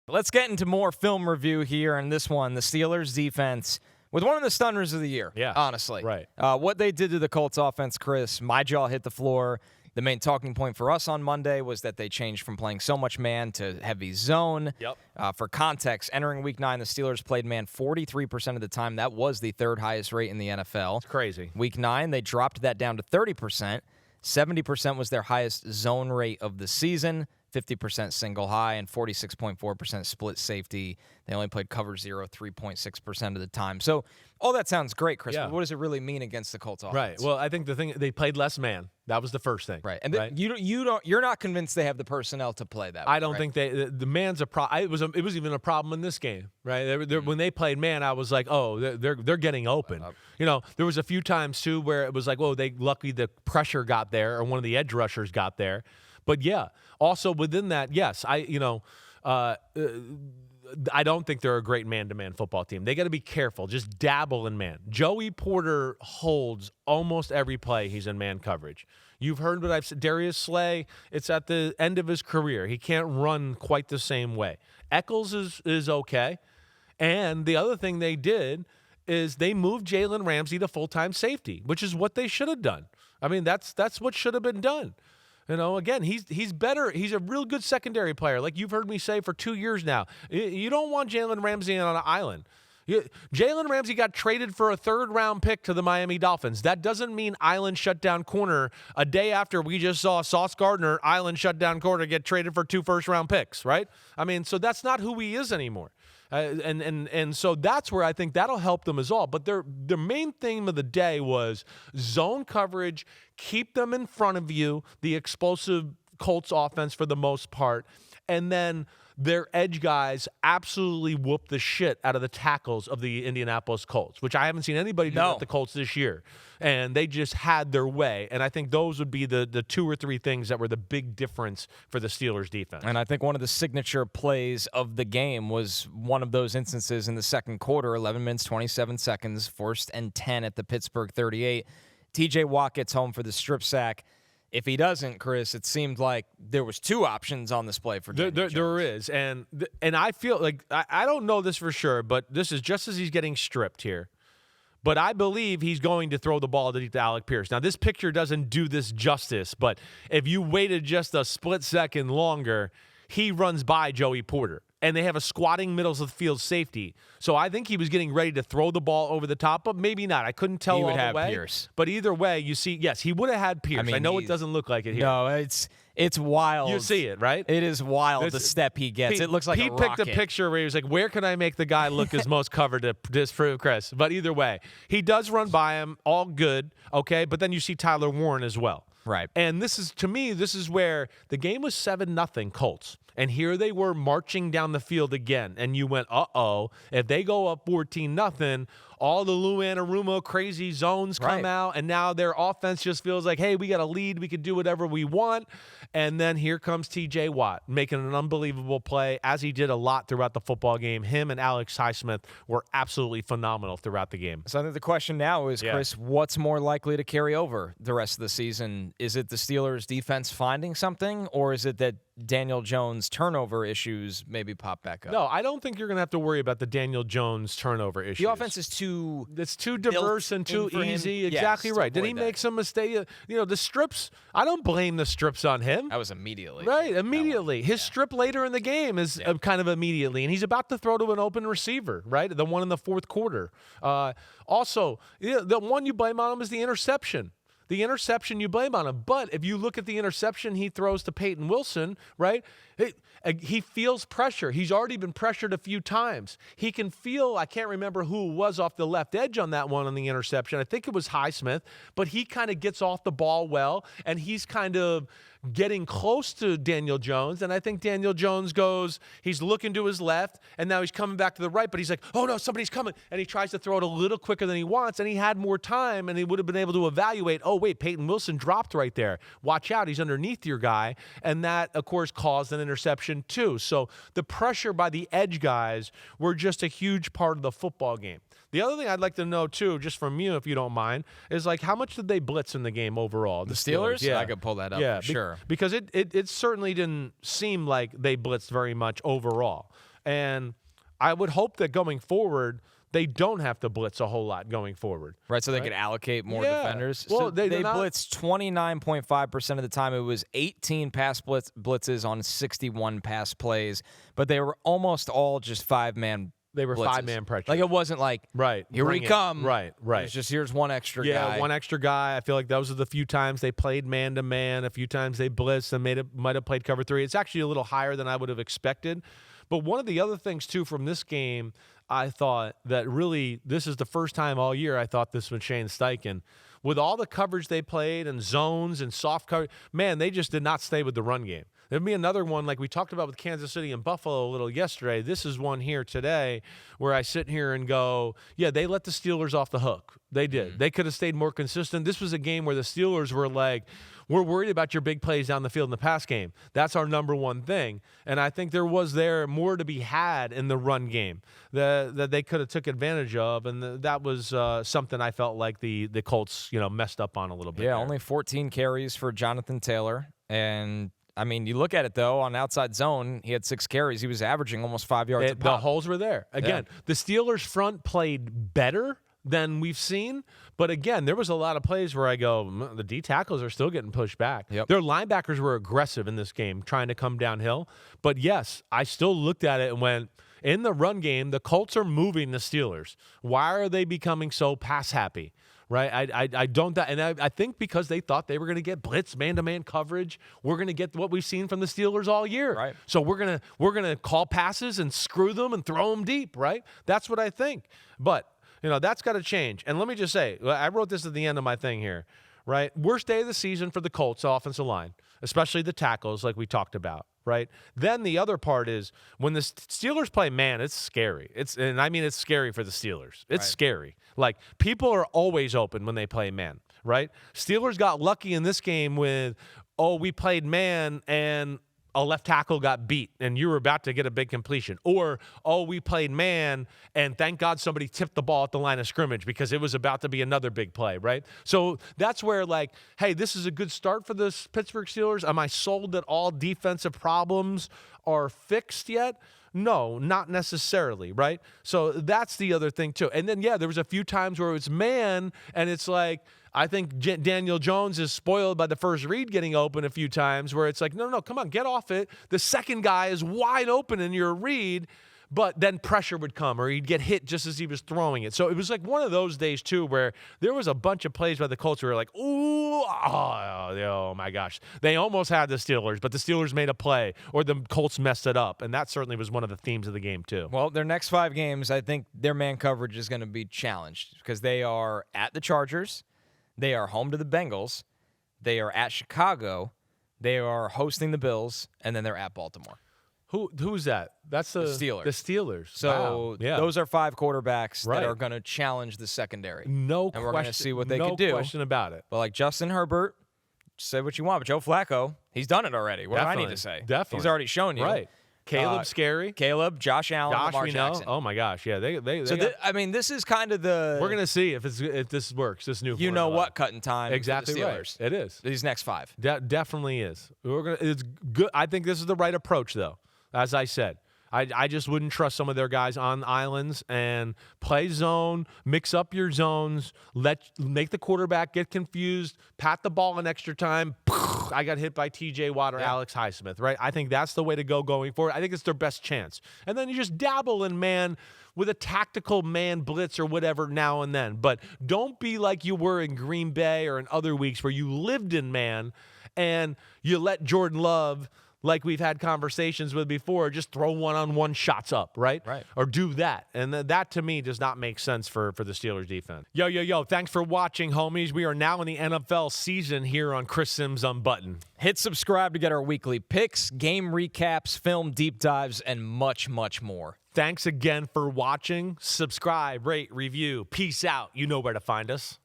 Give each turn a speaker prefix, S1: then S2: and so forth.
S1: But let's get into more film review here. And this one, the Steelers defense, with one of the stunners of the year, honestly.
S2: Right.
S1: What they did to the Colts offense, Chris, my jaw hit the floor. The main talking point for us on Monday was that they changed from playing so much man to heavy zone.
S2: Yep.
S1: For context, entering Week 9, the Steelers played man 43% of the time. That was the third highest rate in the NFL.
S2: It's crazy.
S1: Week 9, they dropped that down to 30%. 70% was their highest zone rate of the season. 50% single high, and 46.4% split safety. They only played cover 0 3.6% of the time. So all that sounds great, Chris, but what does it really mean against the Colts offense?
S2: Right. Well, I think the thing, they played less man. That was the first thing.
S1: Right. And you're not convinced they have the personnel to play that way,
S2: I don't think the man's a problem. It was even a problem in this game, right? When they played man, I was like, oh, they're getting open. There was a few times, too, where it was like, oh, luckily the pressure got there, or one of the edge rushers got there. But, also within that, yes, I don't think they're a great man-to-man football team. They got to be careful. Just dabble in man. Joey Porter holds almost every play he's in man coverage. You've heard what I've said. Darius Slay, it's at the end of his career. He can't run quite the same way. Eccles is okay. And the other thing they did is they moved Jalen Ramsey to full-time safety, which is what they should have done. I mean, that's what should have been done. Again, he's better. He's a real good secondary player, like you've heard me say for 2 years now. You don't want Jalen Ramsey on an island. Jalen Ramsey got traded for a third-round pick to the Miami Dolphins. That doesn't mean island shutdown corner a day after we just saw Sauce Gardner, island shutdown corner, get traded for 2 first-round picks, right? I mean, so that's not who he is anymore. And so that's where I think that'll help them as all. But their main theme of the day was zone coverage, keep them in front of you, the explosive Colts offense for the most part, and then their edge guys absolutely whoop the shit out of the tackles of the Indianapolis Colts, which I haven't seen anybody do with the Colts this year. And they just had their way. And I think those would be the 2 or 3 things that were the big difference for the Steelers defense.
S1: And I think one of the signature plays of the game was one of those instances in the second quarter, 11 minutes, 27 seconds, 1st and 10 at the Pittsburgh 38. TJ Watt gets home for the strip sack. If he doesn't, Chris, it seemed like there was 2 options on display for Daniel Jones.
S2: There is, and I feel like I don't know this for sure, but this is just as he's getting stripped here. But I believe he's going to throw the ball to Alec Pierce. Now, this picture doesn't do this justice, but if you waited just a split second longer, he runs by Joey Porter. And they have a squatting middle of the field safety. So I think he was getting ready to throw the ball over the top, but maybe not. I couldn't tell all the way.
S1: He would have Pierce.
S2: But either way, you see, yes, he would have had Pierce. I know it doesn't look like it here.
S1: No, it's wild.
S2: You see it, right?
S1: It is wild, the step he gets. It looks like a rocket.
S2: He picked a picture where he was like, where can I make the guy look his most covered to disprove Chris? But either way, he does run by him, all good, okay? But then you see Tyler Warren as well.
S1: Right.
S2: And this is where the game was 7-0 Colts. And here they were marching down the field again. And you went, uh-oh, if they go up 14-0, all the Lou Anarumo crazy zones come out, and now their offense just feels like, hey, we got a lead. We can do whatever we want. And then here comes T.J. Watt making an unbelievable play, as he did a lot throughout the football game. Him and Alex Highsmith were absolutely phenomenal throughout the game.
S1: So I think the question now is, Chris, what's more likely to carry over the rest of the season? Is it the Steelers' defense finding something, or is it that Daniel Jones turnover issues maybe pop back up?
S2: No, I don't think you're going to have to worry about the Daniel Jones turnover issues.
S1: The offense is too...
S2: It's too diverse and too easy. Exactly right. Did he make some mistake? The strips, I don't blame the strips on him.
S1: That was immediately.
S2: Right, immediately. His strip later in the game is kind of immediately, and he's about to throw to an open receiver, right? The one in the fourth quarter. Also, the one you blame on him is the interception. The interception you blame on him. But if you look at the interception he throws to Peyton Wilson, right, he feels pressure. He's already been pressured a few times. He can feel, I can't remember who was off the left edge on that one on the interception. I think it was Highsmith, but he kind of gets off the ball well, and he's kind of getting close to Daniel Jones, and I think Daniel Jones he's looking to his left, and now he's coming back to the right, but he's like, oh no, somebody's coming, and he tries to throw it a little quicker than he wants, and he had more time, and he would have been able to evaluate, oh wait, Peyton Wilson dropped right there. Watch out, he's underneath your guy, and that, of course, caused an interception too. So the pressure by the edge guys were just a huge part of the football game. The other thing I'd like to know, too, just from you, if you don't mind, is like how much did they blitz in the game overall?
S1: The Steelers?
S2: Yeah.
S1: I could pull that up for sure.
S2: Because it certainly didn't seem like they blitzed very much overall. And I would hope that going forward, they don't have to blitz a whole lot going forward.
S1: Right, so they could allocate more defenders.
S2: Well,
S1: so they blitzed 29.5% of the time. It was 18 pass blitzes on 61 pass plays, but they were almost all just five-man
S2: They were
S1: blitzes.
S2: five-man pressure.
S1: Like, it wasn't like,
S2: here
S1: we come.
S2: Right.
S1: It's just, here's one extra guy.
S2: Yeah, one extra guy. I feel like those are the few times they played man-to-man, a few times they blitzed and might have played cover 3. It's actually a little higher than I would have expected. But one of the other things, too, from this game, I thought that really this is the first time all year I thought this was Shane Steichen. With all the coverage they played and zones and soft coverage, man, they just did not stay with the run game. There'd be another one like we talked about with Kansas City and Buffalo a little yesterday. This is one here today where I sit here and go, yeah, they let the Steelers off the hook. They did. They could have stayed more consistent. This was a game where the Steelers were like, we're worried about your big plays down the field in the pass game. That's our number one thing. And I think there was more to be had in the run game that they could have took advantage of. And that was something I felt like the Colts, messed up on a little bit.
S1: Yeah,
S2: there.
S1: only 14 carries for Jonathan Taylor. And I mean, you look at it, though, on outside zone, he had 6 carries. He was averaging almost 5 yards a pop.
S2: The holes were there. Again, the Steelers' front played better than we've seen. But again, there was a lot of plays where I go, the D tackles are still getting pushed back.
S1: Yep.
S2: Their linebackers were aggressive in this game, trying to come downhill. But yes, I still looked at it and went, in the run game, the Colts are moving the Steelers. Why are they becoming so pass happy? Right, I don't, and I think because they thought they were going to get blitz, man-to-man coverage, we're going to get what we've seen from the Steelers all year.
S1: Right.
S2: So we're gonna call passes and screw them and throw them deep. Right, that's what I think. But that's got to change. And let me just say, I wrote this at the end of my thing here. Right, worst day of the season for the Colts offensive line, especially the tackles, like we talked about. Right. Then the other part is when the Steelers play man, it's scary. It's scary for the Steelers. It's scary. Like, people are always open when they play man. Right. Steelers got lucky in this game with, we played man and a left tackle got beat and you were about to get a big completion. Or, we played man and thank God somebody tipped the ball at the line of scrimmage because it was about to be another big play, right? So that's where, like, hey, this is a good start for the Pittsburgh Steelers. Am I sold that all defensive problems are fixed yet? No, not necessarily, right? So that's the other thing, too. And then, there was a few times where it was man, and it's like, I think Daniel Jones is spoiled by the first read getting open a few times where it's like, no, come on, get off it. The second guy is wide open in your read, but then pressure would come or he'd get hit just as he was throwing it. So it was like one of those days, too, where there was a bunch of plays by the Colts where we were like, oh my gosh. They almost had the Steelers, but the Steelers made a play or the Colts messed it up. And that certainly was one of the themes of the game, too.
S1: Well, their next 5 games, I think their man coverage is going to be challenged because they are at the Chargers. They are home to the Bengals. They are at Chicago. They are hosting the Bills, and then they're at Baltimore.
S2: Who's that? That's the
S1: Steelers.
S2: The Steelers.
S1: So those are 5 quarterbacks
S2: Right.
S1: that are going to challenge the secondary.
S2: No question.
S1: And we're going to see what they can do.
S2: No question about it.
S1: But like Justin Herbert, say what you want, but Joe Flacco, he's done it already. What do I need to say?
S2: Definitely.
S1: He's already shown you.
S2: Right. Caleb's scary.
S1: Caleb, Josh Allen, Lamar
S2: we know.
S1: Jackson.
S2: Oh my gosh, yeah.
S1: This is kind of the.
S2: We're gonna see if this works. This new.
S1: You know what cutting time.
S2: Exactly
S1: for the Steelers.
S2: right. It is.
S1: These next 5.
S2: Definitely is. It's good. I think this is the right approach, though. As I said, I just wouldn't trust some of their guys on islands and play zone, mix up your zones, make the quarterback get confused, pat the ball in extra time. I got hit by TJ Watt or Alex Highsmith, right? I think that's the way to go going forward. I think it's their best chance. And then you just dabble in man with a tactical man blitz or whatever now and then. But don't be like you were in Green Bay or in other weeks where you lived in man and you let Jordan Love, like we've had conversations with before, just throw one-on-one shots up, right?
S1: Right.
S2: Or do that. And that, to me, does not make sense for the Steelers defense. Yo. Thanks for watching, homies. We are now in the NFL season here on Chris Simms Unbuttoned.
S1: Hit subscribe to get our weekly picks, game recaps, film deep dives, and much, much more.
S2: Thanks again for watching. Subscribe, rate, review. Peace out. You know where to find us.